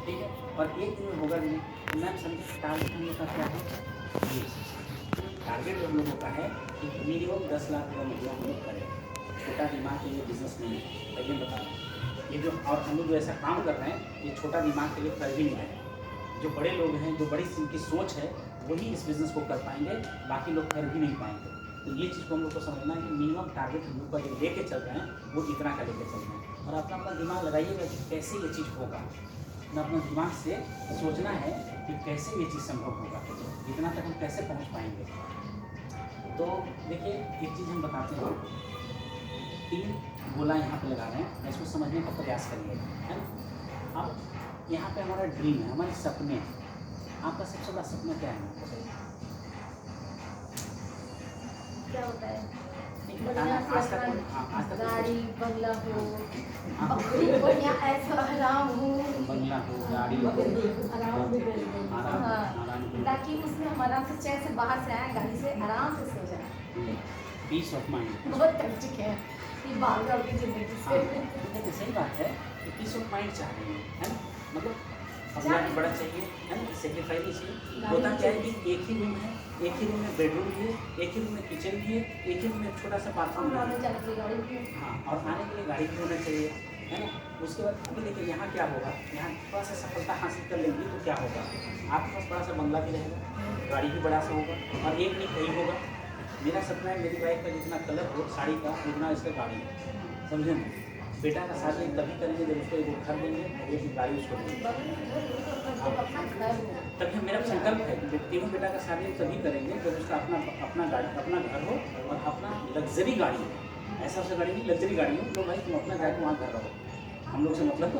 ठीक है। और एक दिन में होगा भी नहीं। तो मैम समझे टारगेट हम लोग का क्या है, ये टारगेट हम लोगों का है कि मिनिमम 10 लाख रुपये महीना हम लोग करें। छोटा दिमाग के लिए बिजनेस नहीं है, पहले बता रहा हूँ। ये जो और हम लोग जो ऐसा काम कर रहे हैं ये छोटा दिमाग के लिए कर भी नहीं रहे हैं। जो बड़े लोग हैं, जो बड़ी इनकी सोच है, वही इस बिज़नेस को कर पाएंगे, बाकी लोग कर भी नहीं पाएंगे। तो ये चीज़ को हम लोग को समझना है कि मिनिमम टारगेट हम लोग का जो लेके चल रहे हैं वो इतना का लेके चल रहे हैं। और अपना अपना दिमाग लगाइएगा कि कैसे ये चीज़ होगा। अपना अपना दिमाग से सोचना है कि कैसे ये चीज़ संभव होगा, इतना तक हम कैसे पहुँच पाएंगे। तो देखिए एक चीज़ हम बताते हैं, 3 गोला यहाँ पे लगा रहे हैं, इसको समझने का प्रयास करिए, है ना। अब यहाँ पे हमारा ड्रीम है, हमारे सपने हैं। आपका सबसे बड़ा सपना क्या है? क्या होता है? आज तक गाड़ी बंगला हो, बढ़िया ऐसा आराम हो, बंगला हो, गाड़ी हो, आराम हो, ताकि उसमें हम आराम से चैन से बाहर से आए, गाड़ी से आराम से सो जाए। पीस ऑफ माइंड बहुत टंचिक है ये भागदौड़ की जिंदगी से। देखिए सही बात है कि पीस ऑफ माइंड चाह रहे हैं, है ना। मतलब अपना भी बड़ा चाहिए, है ना, सेक्रीफाइस भी चाहिए। होता क्या है कि एक ही रूम है, एक ही रूम में बेडरूम भी है, एक ही रूम में किचन भी है, एक ही रूम में छोटा सा बाथरूम भी है। हाँ, और आने के लिए गाड़ी भी होना चाहिए, है ना। उसके बाद अभी देखिए यहाँ क्या होगा, यहाँ थोड़ा सा सफलता हासिल कर लेंगे तो क्या होगा, आपके पास बड़ा सा बंगला भी रहेगा, गाड़ी भी बड़ा सा होगा, और एक नहीं कहीं होगा। मेरा सपना है मेरी वाइफ का जितना कलर हो साड़ी का उतना इसका गाड़ी है, समझे ना। बेटा का शादी तभी करेंगे जब उसको एक घर देंगे, एक गाड़ी उसको देंगे। तभी मेरा संकल्प है कि तीनों बेटा का शादी तभी करेंगे जब उसका अपना गाड़ी, अपना घर हो और अपना लग्जरी गाड़ी हो। ऐसा उसे गाड़ी नहीं, लग्जरी गाड़ी हो। तो भाई तुम अपना जाके वहाँ घर रहो, हम लोग से मतलब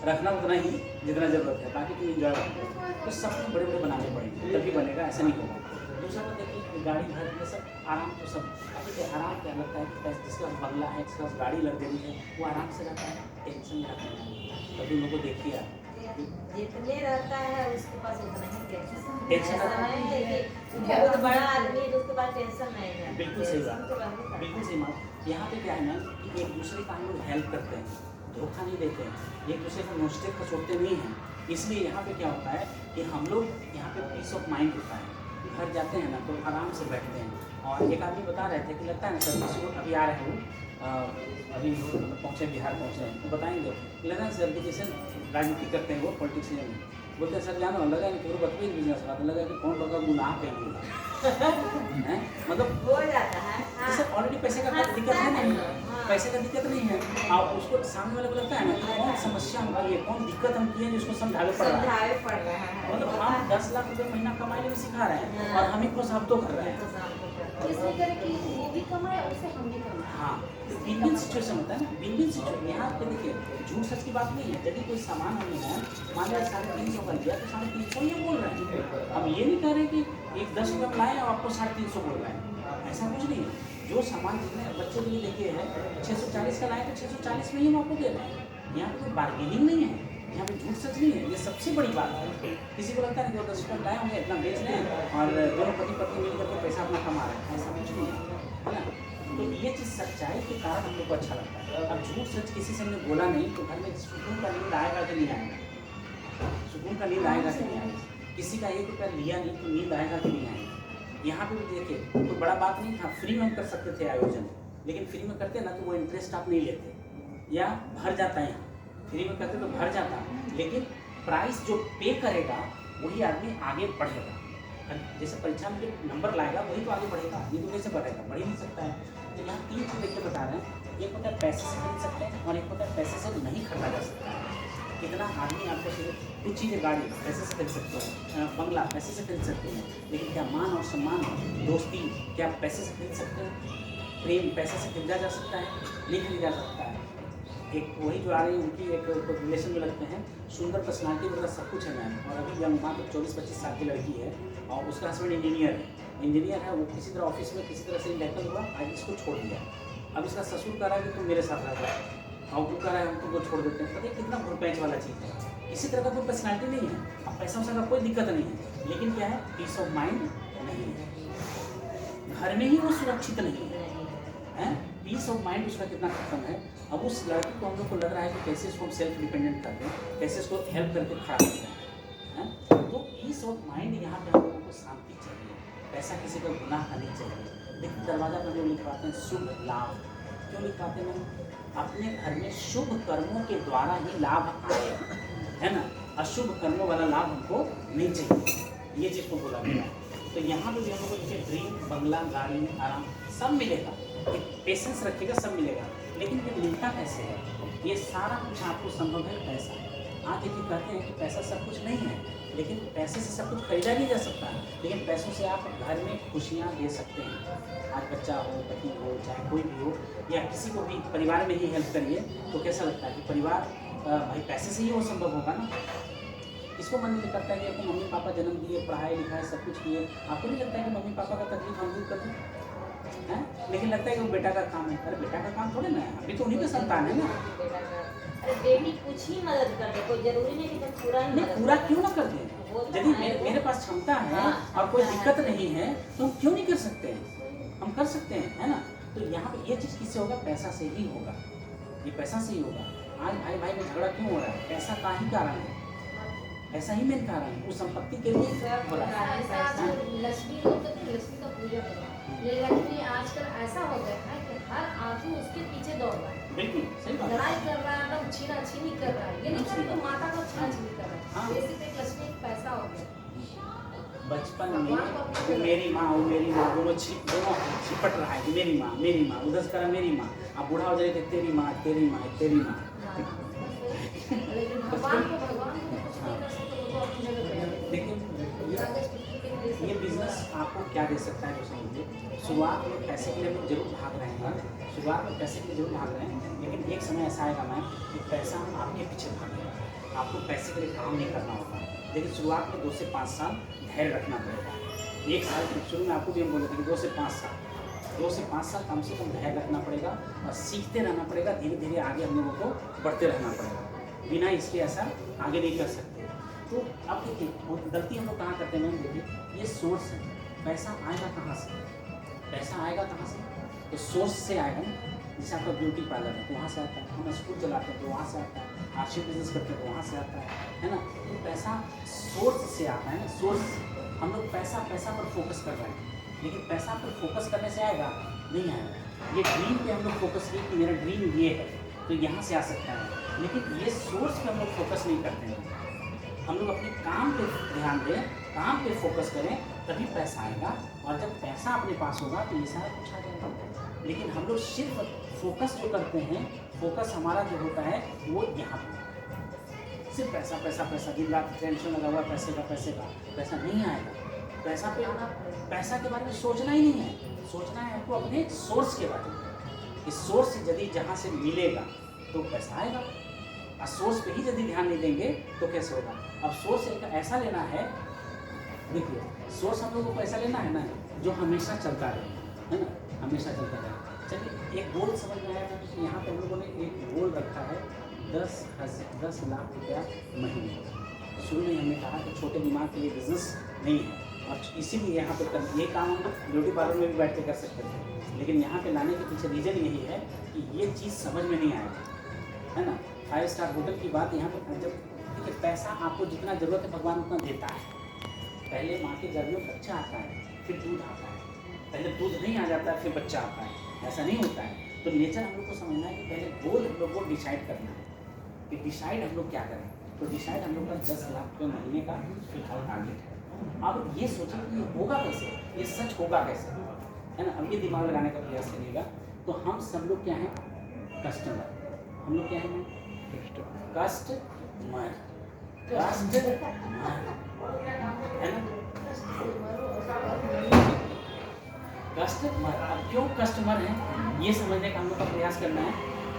रखना उतना ही जितना ज़रूरत है, ताकि तुम इंजॉय करो। तो सपने बड़े बड़े बनाने पड़ेंगे तभी बनेगा, ऐसा नहीं होगा। दूसरा बात देखिए गाड़ी घर ये सब आराम, तो सब अभी आराम क्या लगता है कि जिसके पास बंगला है, जिसके पास गाड़ी लग गई है, वो आराम से रहता है, टेंशन नहीं रहता है। कभी लोगों को देखिए आप जितने रहता है उसके पास उतना ही टेंशन टेंशन ऐसा नहीं है कि बहुत बड़ा आदमी है तो उसके पास टेंशन नहीं है। बिल्कुल सही बात, बिल्कुल सही बात। यहाँ पे क्या है ना कि एक दूसरे का हम लोग हेल्प करते हैं, धोखा नहीं देते हैं, एक दूसरे को नोस्टेक पर छोड़ते नहीं हैं। इसलिए यहाँ पे क्या होता है कि हम लोग यहाँ पे पीस ऑफ माइंड होता है। घर जाते हैं ना तो आराम से बैठते हैं। और एक आदमी बता रहे थे कि लगता है ना सर किसी को अभी आ रहे हो, अभी पहुँचे, बिहार पहुँचे हैं, तो बताएंगे लगा सर कि जैसे राजनीति करते हैं वो पॉलिटिशियन में बोलते हैं सर जानो लगा कि पूरा बतवे बिजनेस बात लगा कि कौन लोग गुनाह करेंगे हैं, मतलब हो जाता है। जैसे ऑलरेडी पैसे का दिक्कत है नहीं, पैसे का दिक्कत नहीं है, और उसको सामने वाले को लगता है ना कि कौन समस्या हम किए, कौन दिक्कत हम किए जिसको समझावे पड़ रहा है। मतलब हम 10 लाख रुपये महीना कमाने में सिखा रहे हैं और हम ही को सब तो कर रहे हैं। इसलिए करे कि वो भी कमाए उससे हम भी कमाए। हाँ, विन विन सिचुएशन होता है ना, विन विन सिचुएशन। यहाँ पे देखिए झूठ सच की बात नहीं है। यदि कोई सामान हमें है, मान लिया 350 का लिया तो 350 ये बोल रहे हैं। हम ये नहीं कह रहे कि एक 10 रुपये में लाए और आपको 350 बोल रहे हैं, ऐसा कुछ नहीं है। जो सामान जितने बच्चे के लिए देखिए है 640 का लाए तो 640 में ही हम आपको दे रहे हैं। यहाँ पे कोई बार्गेनिंग नहीं है, यहाँ पे झूठ सच नहीं है। ये सबसे बड़ी बात है। किसी को लगता है कि वो 10 रुपये लाए होंगे, इतना बेच रहे हैं और दोनों पति पत्नी मिल करके पैसा अपना कमा रहे हैं, ऐसा कुछ नहीं है ना। तो ये चीज़ सच्चाई के कारण हम लोग को अच्छा लगता है। अब झूठ सच किसी से हमने बोला नहीं तो घर में सुकून का नींद आएगा कि नहीं आएगा, सुकून का नींद आएगा कि नहीं आएगा। किसी का 1 रुपया लिया नहीं तो नींद आएगा कि नहीं आएगा। यहाँ पे भी देखिए कोई बड़ा बात नहीं था, फ्री में कर सकते थे आयोजन, लेकिन फ्री में करते ना तो वो इंटरेस्ट आप नहीं लेते या भर जाता है। यहाँ फ्री में करते तो भर जाता, लेकिन प्राइस जो पे करेगा वही आदमी आगे बढ़ेगा। जैसे परीक्षा में जो नंबर लाएगा वही तो आगे बढ़ेगा, ये तो कैसे बढ़ेगा, बढ़ ही नहीं सकता है। तो यहाँ 3 चीज़ देखिए बता रहे हैं, एक होता है पैसे से खरीद सकते हैं और एक होता है पैसे से नहीं खरीदा जा सकता है। कितना आदमी आपको सिर्फ कुछ चीज़ें, गाड़ी पैसे से खरीद सकते हैं, बंगला पैसे से खरीद सकते हैं, लेकिन क्या मान और सम्मान, दोस्ती क्या पैसे से खरीद सकते हैं? प्रेम पैसे से खरीदा जा सकता है? नहीं खरीदा जा सकता है। एक वही जो आ रही है उनकी एक रिलेशन में लगते हैं, सुंदर पर्सनालिटी वगैरह सब कुछ है मैम, और अभी यंग मात्र 24-25 साल की लड़की है और उसका हस्बैंड इंजीनियर है। वो किसी तरह ऑफिस में किसी तरह से इंडेक्टल हुआ, आज इसको छोड़ दिया। अब इसका ससुर कह रहा है कि तुम मेरे साथ रह जाओ, और वो कह रहा है हम तुमको छोड़ देते हैं। पता है कितना घुरपैच वाला चीज़ है। किसी तरह का कोई पर्सनैलिटी नहीं है, अब पैसा वैसा का कोई दिक्कत नहीं है, लेकिन क्या है पीस ऑफ माइंड नहीं है। घर में ही वो सुरक्षित नहीं है, पीस ऑफ माइंड उसका कितना खत्म है। अब उस लड़के को हम लोग को लग रहा है कि कैसे इसको हम सेल्फ डिपेंडेंट कर दें, कैसे इसको हेल्प करके खड़ा कर दें। तो पीस ऑफ माइंड यहाँ पे हम लोगों को शांति चाहिए, पैसा किसी का गुनाह का नहीं चाहिए। देखिए दरवाजा पर जो लिखवाते हैं शुभ लाभ, क्यों लिखवाते हैं? अपने घर में शुभ कर्मों के द्वारा ही लाभ आए, है ना। अशुभ कर्मों वाला लाभ हमको नहीं चाहिए, ये चीज़ को बोला गया है। तो यहाँ पे भी हम लोग को जैसे ड्रीम, बंगला, गाड़ी, आराम सब मिलेगा, पेशेंस रखिएगा, सब मिलेगा। लेकिन ये मिलता कैसे है? ये सारा कुछ आपको संभव है पैसा। आज देखिए कहते हैं कि पैसा सब कुछ नहीं है, लेकिन पैसे से सब कुछ खरीदा नहीं जा सकता है। लेकिन पैसों से आप घर में खुशियाँ दे सकते हैं। आज बच्चा हो, पति हो, चाहे कोई भी हो, या किसी को भी परिवार में ही हेल्प करिए तो कैसा लगता है कि परिवार भाई पैसे से ही वो संभव होगा ना। इसको मन नहीं करता है कि आपको मम्मी पापा जन्म दिए, पढ़ाई लिखाई सब कुछ किए, आपको नहीं लगता है कि मम्मी पापा का तकलीफ हम दूर कर दें, हैं? लेकिन लगता है कि वो बेटा का काम है। अरे बेटा का काम थोड़े ना है, अभी तो उन्हीं का संतान है ना। अरे बेटी कुछ ही मदद कर दे, कोई जरूरी नहीं कि तुम पूरा ही नहीं, पूरा क्यों ना कर दें? यदि मेरे पास क्षमता है और कोई दिक्कत नहीं है तो हम क्यों नहीं कर सकते हैं? हम कर सकते हैं, है ना। तो यहाँ पे ये चीज़ किससे होगा? पैसा से ही होगा, ये पैसा से ही होगा। आज भाई भाई में झगड़ा क्यों हो रहा है? पैसा का ही कारण है, ऐसा ही मेन कारण है, उस संपत्ति के लिए हो रहा है। लक्ष्मी लोग कहते हैं लक्ष्मी का पूजा करो, ये लक्ष्मी आजकल ऐसा हो गया है कि हर आदमी उसके पीछे दौड़ रहा है। बिल्कुल सही बात है। लड़ाई कर रहा है, एकदम छीना छीनी कर रहा है। ये नहीं कर रहा कि माता को छीना छीनी कर रहा हाँ। है। बेसिक एक लक्ष्मी एक पैसा हो गया। बचपन में वो मेरी माँ और मेरी माँ दोनों छिपट रहा है कि मेरी माँ, उधर से करा मेरी माँ। अब बूढ़ा हो जाएगा तेरी माँ, तेरी माँ, तेरी माँ। लेकिन भगवान को कुछ नहीं कर सकते, वो अपनी जगह पे है। देखिए ये बिजनेस आपको क्या दे सकता है जो समझिए। शुरुआत में पैसे के लिए हम जरूर भाग रहे हैं, शुरुआत में पैसे के लिए जरूर भाग रहे हैं, लेकिन एक समय ऐसा आएगा मैम कि पैसा आपके पीछे भागेगा, आपको पैसे के लिए काम नहीं करना होगा। लेकिन शुरुआत में 2 से 5 साल धैर्य रखना पड़ेगा। 1 साल शुरू में आपको भी हम बोले थे कि 2 से 5 साल, 2 से 5 साल कम से कम धैर्य रखना पड़ेगा और सीखते रहना पड़ेगा। धीरे धीरे आगे हम लोगों को बढ़ते रहना पड़ेगा, बिना इसके ऐसा आगे नहीं कर सकते। तो अब देखिए गलती हम लोग कहाँ करते हैं मैम? देखिए ये सोर्स है, पैसा आएगा कहाँ से? पैसा आएगा कहाँ से? तो सोर्स से आएगा ना। जैसे आपका ब्यूटी पार्लर है तो वहाँ से आता है, हम स्कूल चलाते हैं तो वहाँ से आता है, आर्शिप बिजनेस करते हैं तो वहाँ से आता है ना। तो पैसा सोर्स से आता है ना, सोर्स। हम लोग पैसा पर फोकस कर रहे हैं, लेकिन पैसा पर फोकस करने से आएगा नहीं आएगा। ये ड्रीम पे हम लोग फोकस किए कि मेरा ड्रीम ये है तो यहाँ से आ सकता है, लेकिन ये सोर्स पे हम लोग फोकस नहीं करते हैं। हम लोग अपने काम पे ध्यान दें, काम पे फोकस करें, तभी पैसा आएगा। और जब पैसा अपने पास होगा तो ये सारा कुछ आ जाएगा। लेकिन हम लोग सिर्फ फोकस जो करते हैं, फोकस हमारा जो होता है वो यहाँ पे सिर्फ पैसा पैसा पैसा, दिन रात टेंशन लगा हुआ पैसे का, पैसा नहीं आएगा। पैसा के बारे में सोचना ही नहीं है, सोचना है आपको अपने सोर्स के बारे में। इस सोर्स से यदि जहाँ से मिलेगा तो पैसा आएगा, और सोर्स पे ही यदि ध्यान नहीं देंगे तो कैसे होगा? अब सोर्स एक ऐसा लेना है, देखिए सोर्स हम लोगों को ऐसा लेना है ना जो हमेशा चलता रहे, है ना, हमेशा चलता रहे। चलिए एक गोल समझ में आया कि यहाँ पे हम लोगों ने एक गोल रखा है 10 लाख रुपया महीने। शुरू में हमने कहा कि छोटे दिमाग के लिए बिजनेस नहीं है, और इसीलिए यहाँ पे ये काम हम ब्यूटी पार्लर में भी बैठ के कर सकते थे, लेकिन यहाँ पे लाने के पीछे रीज़न यही है कि ये चीज़ समझ में नहीं आएगी, है ना। 5 स्टार होटल की बात यहाँ पे जब देखिए, पैसा आपको जितना ज़रूरत है भगवान उतना देता है। पहले माँ के गर्भ में बच्चा आता है, फिर दूध आता है, पहले दूध नहीं आ जाता है फिर बच्चा आता है, ऐसा नहीं होता है। तो नेचर हम लोग को समझना है कि पहले गोल हम लोग को डिसाइड करना है कि डिसाइड हम लोग क्या करें। तो डिसाइड हम लोग का 10 लाख रुपये महीने का फिलहाल टारगेट है। अब ये सोचें कि ये होगा कैसे, ये सच होगा कैसे, है ना। अब ये दिमाग लगाने का प्रयास करिएगा। तो हम सब लोग क्या हैं? कस्टमर। हम लोग क्या हैं? कस्टमर, है ना, कस्टमर। अब क्यों कस्टमर हैं ये समझने का हम लोग का प्रयास करना है।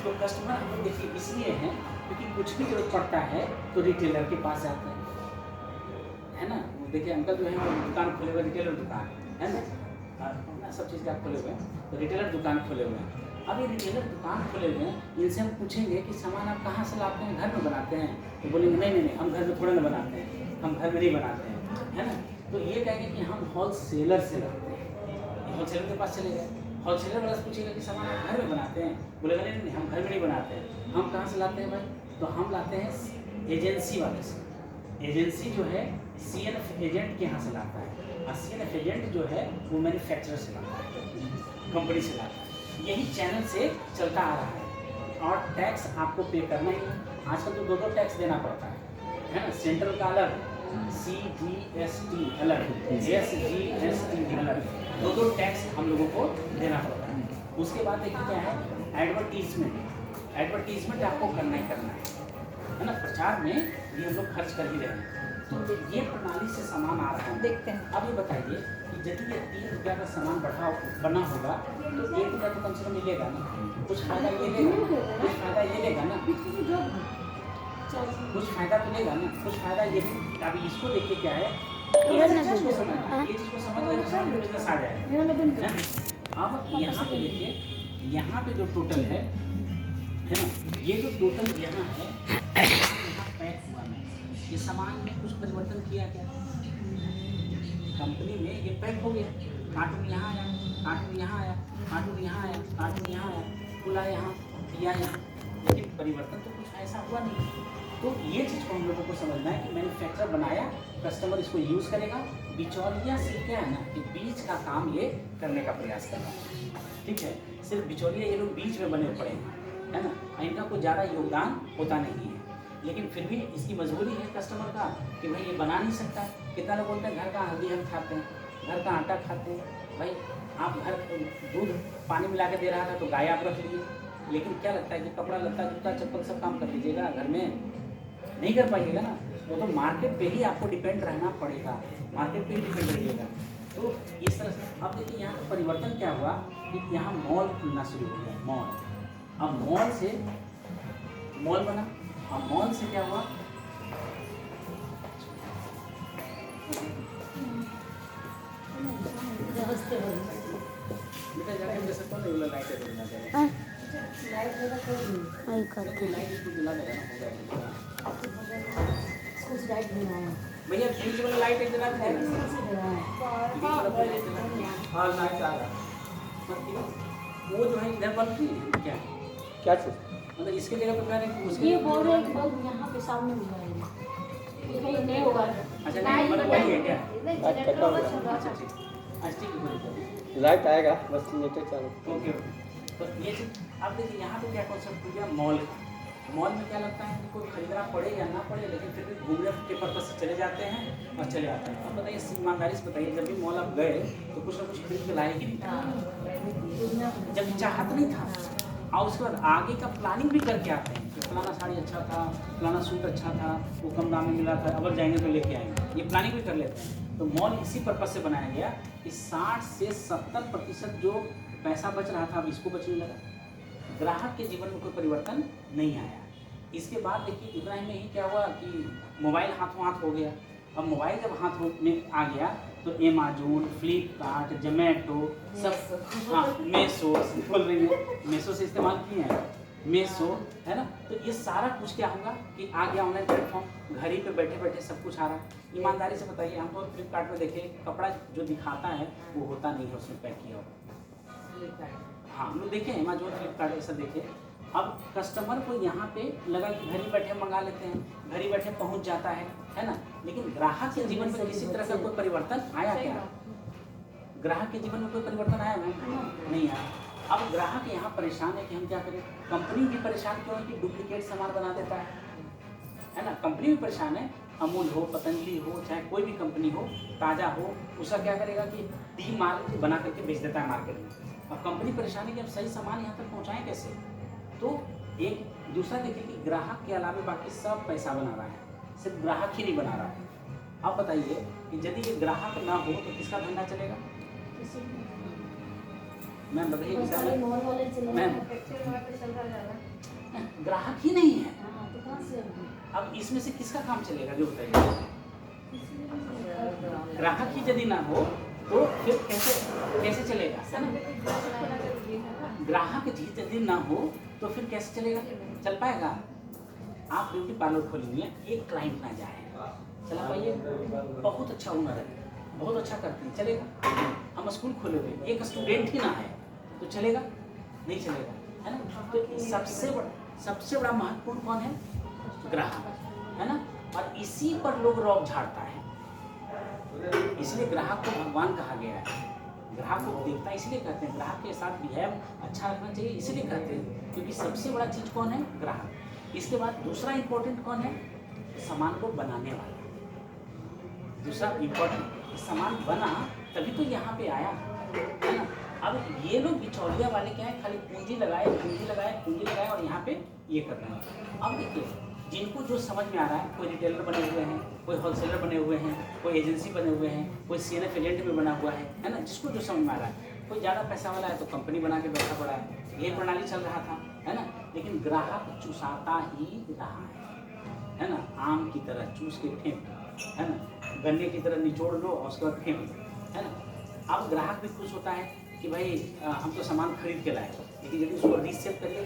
तो कस्टमर हम लोग देखिए इसलिए हैं क्योंकि कुछ भी जरूरत पड़ता है तो रिटेलर के पास आते हैं, है ना। देखिए अंकल जो है वो दुकान खोले हुए, रिटेलर दुकान, है ना, सब चीज़ का खोले हुए हैं, तो रिटेलर दुकान खोले हुए हैं। अब ये रिटेलर दुकान खोले हुए हैं, इनसे हम पूछेंगे कि सामान आप कहाँ से लाते हैं? घर में बनाते हैं? तो बोलेंगे नहीं, हम घर में थोड़ा ना बनाते हैं, हम घर में नहीं बनाते हैं, है ना। तो ये कहेंगे कि हम होल सेलर से लाते हैं, होल सेलर के पास चले गए। होलसेलर वाला से पूछेगा कि सामान आप घर में बनाते हैं, बोलेगा नहीं नहीं हम घर में नहीं बनाते हैं। हम कहाँ से लाते हैं भाई? तो हम लाते हैं एजेंसी वाले से। एजेंसी जो है CNF एजेंट के यहाँ से लाता है, और CNF एजेंट जो है वो मैन्युफैक्चरर से लाता है, कंपनी से लाता है। यही चैनल से चलता आ रहा है। और टैक्स आपको पे करना ही है। आजकल तो 2 टैक्स देना पड़ता है ना। सेंट्रल का अलग, CGST अलग, SGST अलग, 2 टैक्स हम लोगों को देना पड़ता है। उसके बाद देखिए क्या है, एडवर्टीजमेंट। एडवर्टीजमेंट आपको करना ही करना है ना। प्रचार में ये हम लोग खर्च कर ही रहे हैं। तो ये प्रणाली से सामान आ रहा है। देखते हैं। अब ये बताइए कि यदि ये 3 रुपया का सामान बना होगा तो 1 रुपया तो कम से कम मिलेगा ना, कुछ फायदा ये लेगा, कुछ फायदा ये लेगा ना, कुछ फायदा तो लेगा ना, कुछ फायदा ये भी। अभी इसको देखिए क्या है, ये चीज़ को समझ लें, बिजनेस आ जाएगा। अब यहाँ पे देखिए, यहाँ पे जो टोटल है ना, ये जो टोटल यहाँ है, यहाँ पैक हुआ है। ये सामान में कुछ परिवर्तन किया क्या? कंपनी में ये पैक हो गया, कार्टून यहाँ आया, कार्टून यहाँ आया, कार्टून यहाँ आया, कार्टून यहाँ आया, खुला यहाँ, दिया यहाँ, लेकिन परिवर्तन तो कुछ ऐसा हुआ नहीं। तो ये चीज़ को हम लोगों को समझना है कि मैन्युफैक्चरर बनाया, कस्टमर इसको यूज़ करेगा। बिचौलिया से क्या है ना कि बीच का काम ये करने का प्रयास कर रहा है, ठीक है। सिर्फ बिचौलिया ये लोग बीच में बने पड़े हैं, है ना, इनका कोई ज़्यादा योगदान होता नहीं है। लेकिन फिर भी इसकी मजबूरी है कस्टमर का कि भाई ये बना नहीं सकता। कितना लोग बोलते हैं घर का हल्दी हम खाते हैं, घर का आटा खाते हैं। भाई आप घर दूध पानी मिला के दे रहा था तो गाय आप रख लिए, लेकिन क्या लगता है कि कपड़ा लत्ता जूता चप्पल सब काम कर लीजिएगा, घर में नहीं कर पाइएगा ना। वो तो मार्केट पे ही आपको डिपेंड रहना पड़ेगा, मार्केट पे ही डिपेंड रहिएगा। तो इस तरह से अब देखिए यहाँ पर परिवर्तन क्या हुआ कि यहाँ मॉल खुलना शुरू हो गया, मॉल। अब मॉल से मॉल बना, अब मॉल से क्या हुआ, बेटा जाके दे सकता हूँ, लाइट है लाइट इसको जला देगा ना, हो जाएगा। भैया बीच वाला लाइट एक जला देना, हाँ लाइट आ रहा। वो जो है इधर बल्ब नहीं क्या क्या चीज़, मतलब इसके जगह पे कह रहे हैं कि उसके ये बोल रहे हैं बल्ब यहाँ पे सामने मिल जाएगा, ये कहीं नहीं होगा। अच्छा नहीं मतलब वही है क्या? अच्छा ठीक है, लाइट आएगा बस मीटर चालू। ओके। तो ये चीज़ अब देखिए यहाँ पे क्या कॉन्सेप्ट हो गया मॉल का। मॉल में क्या लगता है कि कोई खरीदना पड़े या ना पड़े, लेकिन फिर भी घूमने के पर्पज से चले जाते हैं और चले आते हैं। अब बताइए ईमानदारी से बताइए, जब भी मॉल आप गए तो कुछ ना कुछ खरीद के लाए कि नहीं? जब चाहत नहीं था, और उसके बाद आगे का प्लानिंग भी करके आते हैं कि फलाना साड़ी अच्छा था, फलाना सूट अच्छा था, वो कम दाम में मिला था, अब जाएंगे तो लेके आएंगे, ये प्लानिंग भी कर लेते हैं। तो मॉल इसी पर्पज से बनाया गया कि 60 से 70% जो पैसा बच रहा था अब इसको बचने लगा। ग्राहक के जीवन में कोई परिवर्तन नहीं आया। इसके बाद देखिए इतना ही में ही क्या हुआ कि मोबाइल हाथों हाथ हो गया। अब मोबाइल जब हाथ में आ गया तो अमेजोन, फ्लिपकार्ट, जोमेटो सब, हाँ मेसो बोल रही है, मेसो से इस्तेमाल किए हैं, मेसो है ना। तो ये सारा कुछ क्या होगा कि आ गया ऑनलाइन प्लेटफॉर्म, घर ही पे बैठे बैठे सब कुछ आ रहा है। ईमानदारी से बताइए, हम तो फ्लिपकार्ट में देखे कपड़ा जो दिखाता है वो होता नहीं है उसमें पैक किया हुआ। हाँ हम लोग देखें अमेजोन, फ्लिपकार्ट ऐसा देखे। अब कस्टमर को यहाँ पे लगा कि घर ही बैठे मंगा लेते हैं, घर ही बैठे पहुँच जाता है ना। लेकिन ग्राहक के जीवन में किसी तरह का कोई परिवर्तन आया क्या? ग्राहक के जीवन में कोई परिवर्तन आया मैम? नहीं आया। अब ग्राहक यहाँ परेशान है कि हम क्या करें। कंपनी भी परेशान क्यों है कि डुप्लीकेट सामान बना देता है ना। कंपनी भी परेशान है, अमूल हो, पतंजलि हो, चाहे कोई भी कंपनी हो, ताज़ा हो, उसका क्या करेगा कि डी माल बना करके बेच देता है मार्केट में। अब कंपनी परेशान है कि अब सही सामान यहाँ तक पहुँचाएं कैसे। तो एक दूसरा देखिए कि ग्राहक के अलावा बाकी सब पैसा बना रहा है, सिर्फ ग्राहक ही नहीं बना रहा है। अब बताइए कि यदि ये ग्राहक ना हो तो किसका धंधा चलेगा? मैम बताइए मैम, ग्राहक ही नहीं है। अब इसमें से किसका काम चलेगा जो बताइए? ग्राहक ही यदि ना हो तो फिर कैसे चलेगा, है ना। ग्राहक यदि ना हो तो फिर कैसे चलेगा, चल पाएगा? आप ब्यूटी पार्लर खोलेंगे, एक क्लाइंट ना जाए, चला पाइए? बहुत अच्छा ओनर है, बहुत अच्छा करते हैं, चलेगा? हम स्कूल खोले हुए, एक स्टूडेंट ही ना है, तो चलेगा नहीं चलेगा, है ना। तो सबसे बड़ा महत्वपूर्ण कौन है? ग्राहक, है ना। और इसी पर लोग रौब झाड़ता है, इसलिए ग्राहक को भगवान कहा गया है। ग्राहक को देवता इसलिए कहते हैं, ग्राहक के साथ बिहेव अच्छा रखना चाहिए इसलिए कहते हैं, क्योंकि सबसे बड़ा चीज़ कौन है? ग्राहक। इसके बाद दूसरा इंपॉर्टेंट कौन है? सामान को बनाने वाला। दूसरा इंपॉर्टेंट, सामान बना तभी तो यहाँ पे आया, है ना। अब ये लोग बिचौलिया वाले क्या है, खाली पूंजी लगाए और यहाँ पे ये कर रहे हैं। अब देखिए, जिनको जो समझ में आ रहा है, कोई रिटेलर बने हुए हैं, कोई होलसेलर बने हुए हैं, कोई एजेंसी बने हुए हैं, कोई CNF एजेंट भी बना हुआ है ना। जिसको जो समझ में आ रहा है, कोई ज़्यादा पैसा वाला है तो कंपनी बना के बैठा पड़ा है, ये प्रणाली चल रहा था, है ना। लेकिन ग्राहक चूसाता ही रहा है ना। आम की तरह चूस के फेंक, है ना, गन्ने की तरह निचोड़ लो और उसके बाद फेंक, है ना। अब ग्राहक भी खुश होता है कि भाई हम तो सामान खरीद के लाए, लेकिन यदि उसको रीसेल करिए,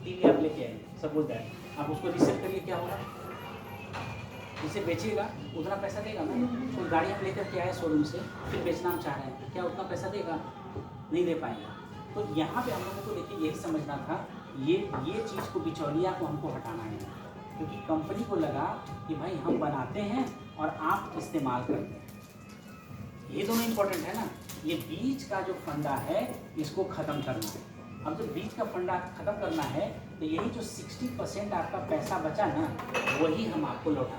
टीवी आप लेके आए, सपोज दैट आप उसको रीसेल करिए, क्या होगा? जिसे बेचेगा उतना पैसा देगा ना। तो गाड़ी हम लेकर के आए शोरूम से, फिर बेचना हम चाह रहे हैं, क्या उतना पैसा देगा? नहीं दे पाएगा। तो यहाँ पे हम लोगों को देखिए यही समझना था, ये चीज़ को, बिचौलिया को हमको हटाना है, क्योंकि कंपनी को लगा कि भाई हम बनाते हैं और आप इस्तेमाल करते हैं। ये दोनों इम्पोर्टेंट है ना। ये बीच का जो फंडा है इसको ख़त्म करना है। अब जब बीच का फंडा ख़त्म करना है तो यही जो 60% आपका पैसा बचा ना, वही हम आपको लौटा,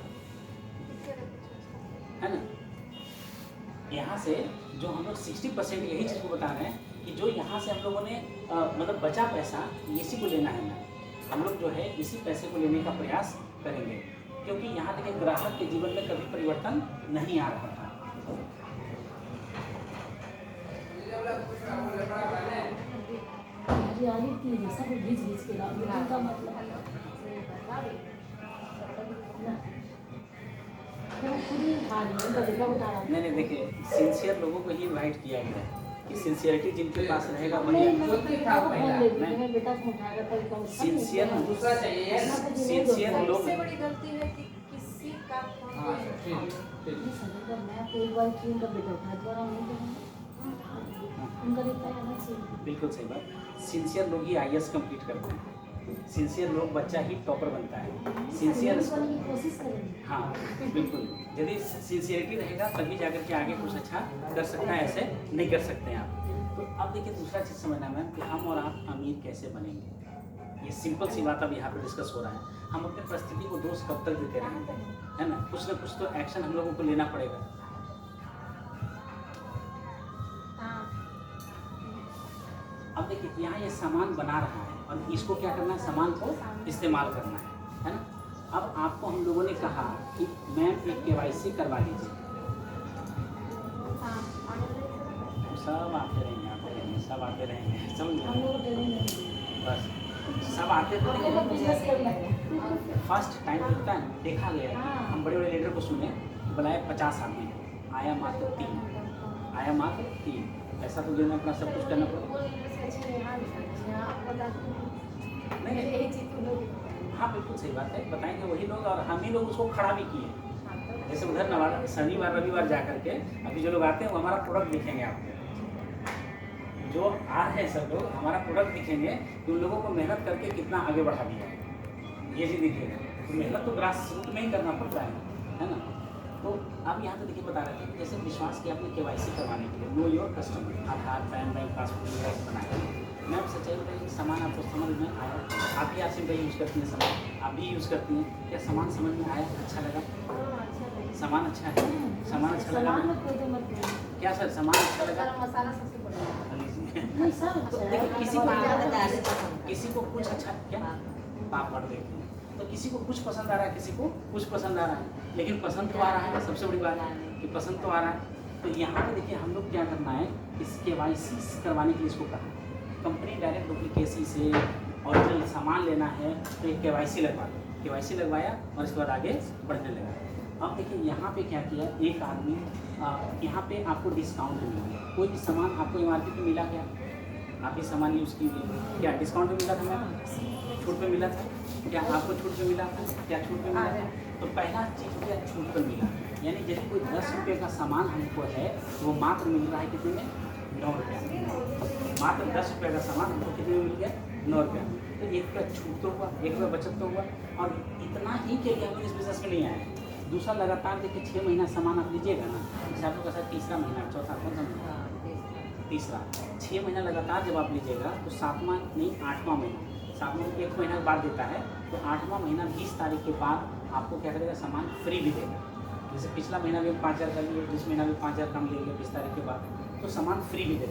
है ना। यहाँ से जो हम लोग 60% यही चीज़ को बता रहे हैं कि जो यहाँ से हम लोगों ने मतलब बचा पैसा, इसी को लेना है ना। हम लोग जो है इसी पैसे को लेने का प्रयास करेंगे, क्योंकि यहाँ देखिए ग्राहक के जीवन में कभी परिवर्तन नहीं आ रहा था। सब घिस के का मतलब नहीं देखिए, सिंसियर लोगों को ही इनवाइट किया गया है कि सिंसियरिटी जिनके पास रहेगा वही सिंसियर लोग। सबसे बड़ी गलती है कि किसी का बिल्कुल सही बात। सिंसियर लोग ही IAS कंप्लीट करते हैं, सिंसियर लोग बच्चा ही टॉपर बनता है। सिंसियर कोशिश करेंगे। हाँ बिल्कुल, यदि सिंसियरिटी रहेगा तभी जाकर के आगे कुछ अच्छा कर सकता है, ऐसे नहीं कर सकते हैं आप। तो अब देखिए दूसरा चीज़ समझना मैम कि हम और आप अमीर कैसे बनेंगे। ये सिंपल सी बात अब यहाँ पे डिस्कस हो रहा है। हम अपने परिस्थिति को दोष कब तक देते रहेंगे, है ना। कुछ ना कुछ तो एक्शन हम लोगों को लेना पड़ेगा। अब देखिए यहाँ ये सामान बना रहा है और इसको क्या करना है, सामान को इस्तेमाल करना है ना। अब आपको हम लोगों ने कहा कि मैम एक KYC करवा लीजिए। सब आते रहेंगे, सब आते रहेंगे, समझ गए? बस सब आते तो फर्स्ट टाइम लगता है, देखा गया है। हम बड़े बड़े लीडर को सुने, बुलाए 50 आदमी, आया मात्र 3, आया मात्र 3। ऐसा तो देना अपना सब कुछ करना पड़ेगा। नहीं हाँ बिल्कुल सही बात है, बताएंगे वही लोग, और हम ही लोग उसको खड़ा भी किए। जैसे उधर नवादा शनिवार रविवार जा करके अभी जो लोग आते हैं वो हमारा प्रोडक्ट दिखेंगे आपको, जो आ रहे हैं सब लोग हमारा प्रोडक्ट दिखेंगे कि उन लोगों को मेहनत करके कितना आगे बढ़ा दिया है, ये चीज़ दिखेगा। तो मेहनत तो ग्रास रूट में ही करना पड़ता है ना। तो अब यहाँ पे देखिए बता रहे थे कि जैसे विश्वास किया आपने KYC करवाने के लिए, know your customer, Aadhaar pan bank passport बनाया। मैं आपसे सच्चाई बताइए कि सामान आपको समझ में आया? आप ही आपसे भाई यूज़ करती हैं सामान, आप भी यूज़ करती हैं, क्या सामान समझ में आया? अच्छा लगा? सामान अच्छा है, सामान अच्छा लगा? क्या सर सामान अच्छा लगा? मसाला सबसे बड़ा देखिए किसी को कुछ अच्छा क्या पापड़ देखते हैं, तो किसी को कुछ पसंद आ रहा है, किसी को कुछ पसंद आ रहा है, लेकिन पसंद तो आ रहा है। सबसे बड़ी बात है कि पसंद तो आ रहा है। तो यहाँ पे देखिए हम लोग क्या करना है, इस KYC करवाने के लिए इसको कहा कंपनी डायरेक्ट डुप्लीकेसी से ओरिजिनल सामान लेना है तो एक KYC लगवा दो। KYC लगवाया और इसके बाद आगे बढ़ने लगा। अब देखिए यहाँ पे क्या किया, एक आदमी यहाँ पे आपको डिस्काउंट मिल गया। कोई भी सामान आपको MRP पे मिला क्या? आप ही सामान यूज़ कीजिए, क्या डिस्काउंट पे मिला था मैम? छूट पे मिला था क्या? आपको छूट पे मिला था क्या? छूट पे मिला था। तो पहला चीज़ क्या छूट पे मिला, यानी जैसे कोई 10 रुपये का सामान हमको है तो वो मात्र मिल रहा है कितने में? 9 रुपये। मात्र 10 रुपये का सामान हमको कितने में मिल गया? 9 रुपये। तो 1 रुपया छूट तो हुआ, 1 रुपया बचत तो हुआ। और इतना ही के लिए हम इस बिजनेस में नहीं आए। दूसरा लगातार देखिए 6 महीना सामान आप लीजिएगा ना, जैसे आप लोग का शायद तीसरा महीना, चौथा कौन सा महीना? तीसरा। 6 महीना लगातार जब आप लीजिएगा तो 7वां नहीं 8वां महीना, 7वां 1 महीना बाद देता है, तो 8वां महीना 20 तारीख के बाद आपको क्या करेगा? सामान फ्री भी देगा। जैसे पिछला महीना भी हम 5000 का लिए, इस महीना भी 5000 कम लेंगे 20 तारीख के बाद, तो सामान फ्री भी देगा।